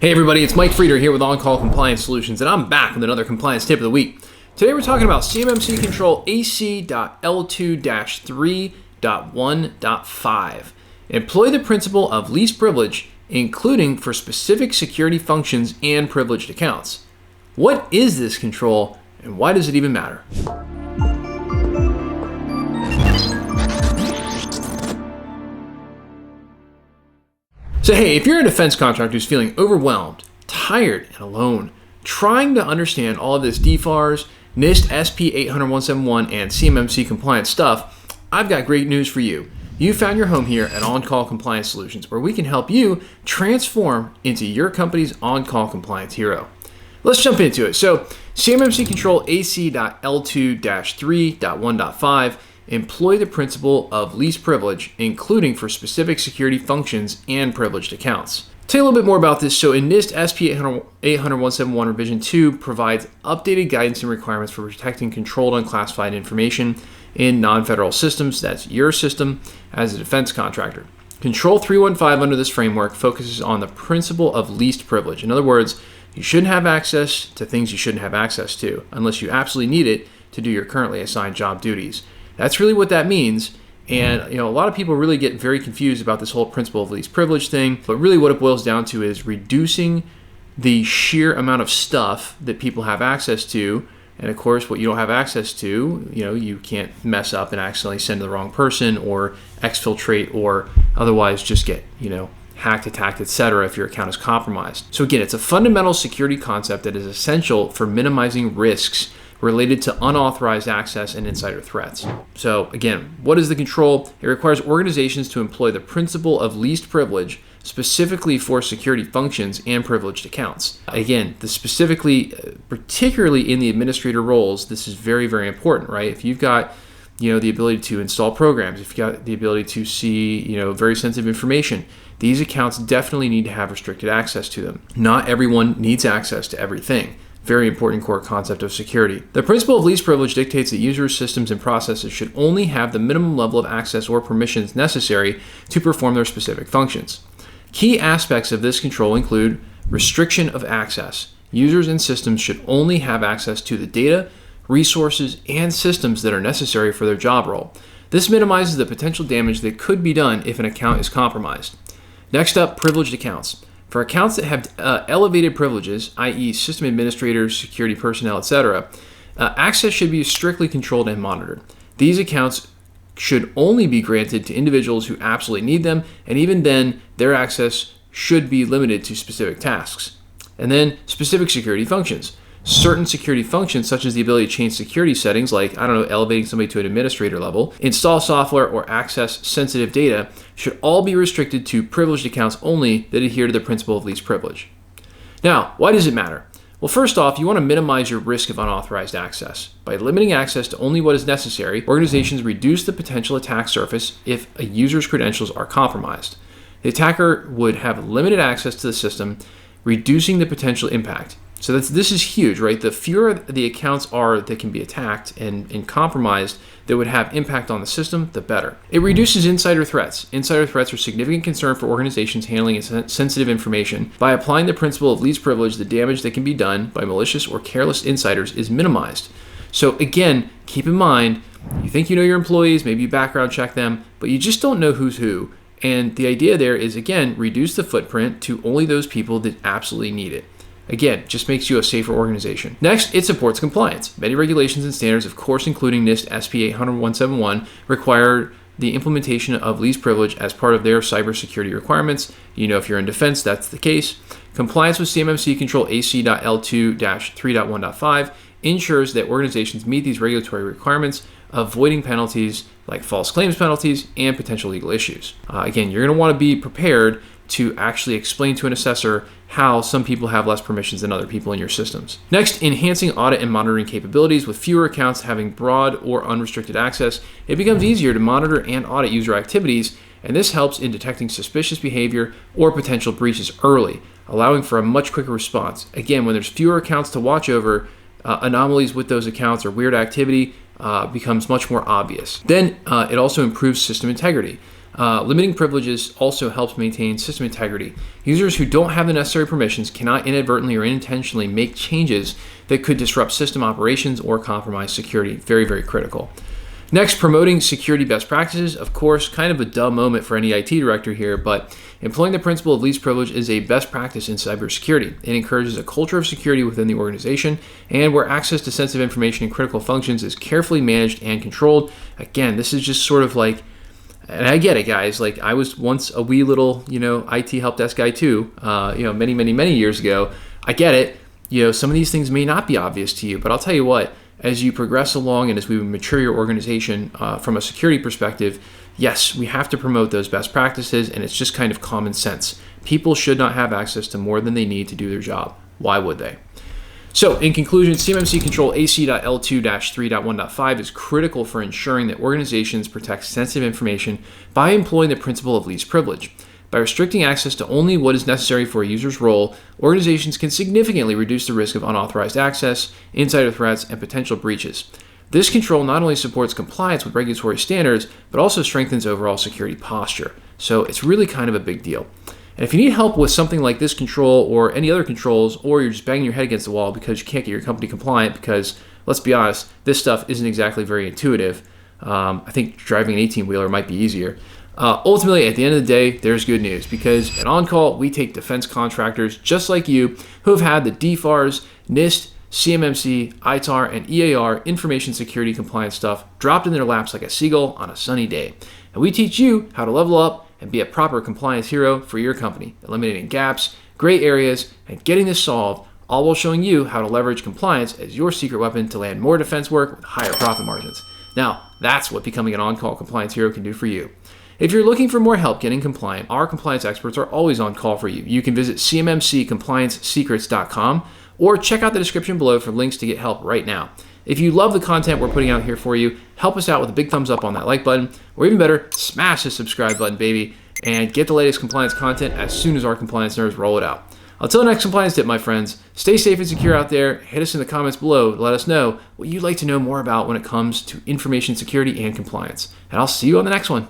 Hey everybody, it's Mike Frieder here with On-Call Compliance Solutions, and I'm back with another compliance tip of the week. Today we're talking about CMMC Control AC.L2-3.1.5. Employ the principle of least privilege, including for specific security functions and privileged accounts. What is this control, and why does it even matter? So hey, if you're a defense contractor who's feeling overwhelmed, tired, and alone, trying to understand all of this DFARS, NIST SP 800-171, and CMMC compliance stuff, I've got great news for you. You found your home here at On-Call Compliance Solutions, where we can help you transform into your company's on-call compliance hero. Let's jump into it. So CMMC Control AC.L2-3.1.5 employ the principle of least privilege, including for specific security functions and privileged accounts. Tell you a little bit more about this. So in NIST SP 800-171 Revision 2 provides updated guidance and requirements for protecting controlled unclassified information in non-federal systems. That's your system as a defense contractor. Control 3.1.5 under this framework focuses on the principle of least privilege. In other words, you shouldn't have access to things you shouldn't have access to unless you absolutely need it to do your currently assigned job duties. That's really what that means. And a lot of people really get very confused about this whole principle of least privilege thing. But really what it boils down to is reducing the sheer amount of stuff that people have access to. And of course, what you don't have access to, you can't mess up and accidentally send to the wrong person or exfiltrate or otherwise just get, hacked, attacked, etc. if your account is compromised. So again, it's a fundamental security concept that is essential for minimizing risks related to unauthorized access and insider threats. So again, what is the control? It requires organizations to employ the principle of least privilege specifically for security functions and privileged accounts. Again, particularly in the administrator roles, this is very, very important, right? If you've got the ability to install programs, if you've got the ability to see very sensitive information, these accounts definitely need to have restricted access to them. Not everyone needs access to everything. Very important core concept of security. The principle of least privilege dictates that users, systems, and processes should only have the minimum level of access or permissions necessary to perform their specific functions. Key aspects of this control include restriction of access. Users and systems should only have access to the data, resources, and systems that are necessary for their job role. This minimizes the potential damage that could be done if an account is compromised. Next up, privileged accounts. For accounts that have elevated privileges, i.e. system administrators, security personnel, etc., access should be strictly controlled and monitored. These accounts should only be granted to individuals who absolutely need them, and even then, their access should be limited to specific tasks. And then, specific security functions. Certain security functions, such as the ability to change security settings, like, elevating somebody to an administrator level, install software, or access sensitive data, should all be restricted to privileged accounts only that adhere to the principle of least privilege. Now, why does it matter? Well, first off, you want to minimize your risk of unauthorized access. By limiting access to only what is necessary, organizations reduce the potential attack surface if a user's credentials are compromised. The attacker would have limited access to the system, reducing the potential impact. So this is huge, right? The fewer the accounts are that can be attacked and compromised that would have impact on the system, the better. It reduces insider threats. Insider threats are a significant concern for organizations handling sensitive information. By applying the principle of least privilege, the damage that can be done by malicious or careless insiders is minimized. So again, keep in mind, you think you know your employees, maybe you background check them, but you just don't know who's who. And the idea there is, again, reduce the footprint to only those people that absolutely need it. Again, just makes you a safer organization. Next, it supports compliance. Many regulations and standards, of course, including NIST SP 800-171, require the implementation of least privilege as part of their cybersecurity requirements. If you're in defense, that's the case. Compliance with CMMC Control AC.L2-3.1.5 ensures that organizations meet these regulatory requirements, avoiding penalties like false claims penalties and potential legal issues. Again, you're going to want to be prepared to actually explain to an assessor how some people have less permissions than other people in your systems. Next, enhancing audit and monitoring capabilities. With fewer accounts having broad or unrestricted access, it becomes easier to monitor and audit user activities, and this helps in detecting suspicious behavior or potential breaches early, allowing for a much quicker response. Again, when there's fewer accounts to watch over, anomalies with those accounts or weird activity becomes much more obvious. Then it also improves system integrity. Limiting privileges also helps maintain system integrity. Users who don't have the necessary permissions cannot inadvertently or unintentionally make changes that could disrupt system operations or compromise security. Very, very critical. Next, promoting security best practices. Of course, kind of a dumb moment for any IT director here, but employing the principle of least privilege is a best practice in cybersecurity. It encourages a culture of security within the organization, and where access to sensitive information and critical functions is carefully managed and controlled. Again, this is just sort of like, and I get it, guys. Like, I was once a wee little, IT help desk guy too, many, many, many years ago. I get it. Some of these things may not be obvious to you, but I'll tell you what, as you progress along and as we mature your organization from a security perspective, yes, we have to promote those best practices, and it's just kind of common sense. People should not have access to more than they need to do their job. Why would they? So, in conclusion, CMMC Control AC.L2-3.1.5 is critical for ensuring that organizations protect sensitive information by employing the principle of least privilege. By restricting access to only what is necessary for a user's role, organizations can significantly reduce the risk of unauthorized access, insider threats, and potential breaches. This control not only supports compliance with regulatory standards, but also strengthens overall security posture. So it's really kind of a big deal. And if you need help with something like this control or any other controls, or you're just banging your head against the wall because you can't get your company compliant because, let's be honest, this stuff isn't exactly very intuitive. I think driving an 18-wheeler might be easier. Ultimately, at the end of the day, there's good news, because at On Call, we take defense contractors just like you who have had the DFARS, NIST, CMMC, ITAR, and EAR information security compliance stuff dropped in their laps like a seagull on a sunny day. And we teach you how to level up and be a proper compliance hero for your company, eliminating gaps, gray areas, and getting this solved, all while showing you how to leverage compliance as your secret weapon to land more defense work with higher profit margins. Now, that's what becoming an on-call compliance hero can do for you. If you're looking for more help getting compliant, our compliance experts are always on call for you. You can visit cmmccompliancesecrets.com or check out the description below for links to get help right now. If you love the content we're putting out here for you, help us out with a big thumbs up on that like button, or even better, smash the subscribe button, baby, and get the latest compliance content as soon as our compliance nerds roll it out. Until the next compliance tip, my friends, stay safe and secure out there. Hit us in the comments below to let us know what you'd like to know more about when it comes to information security and compliance. And I'll see you on the next one.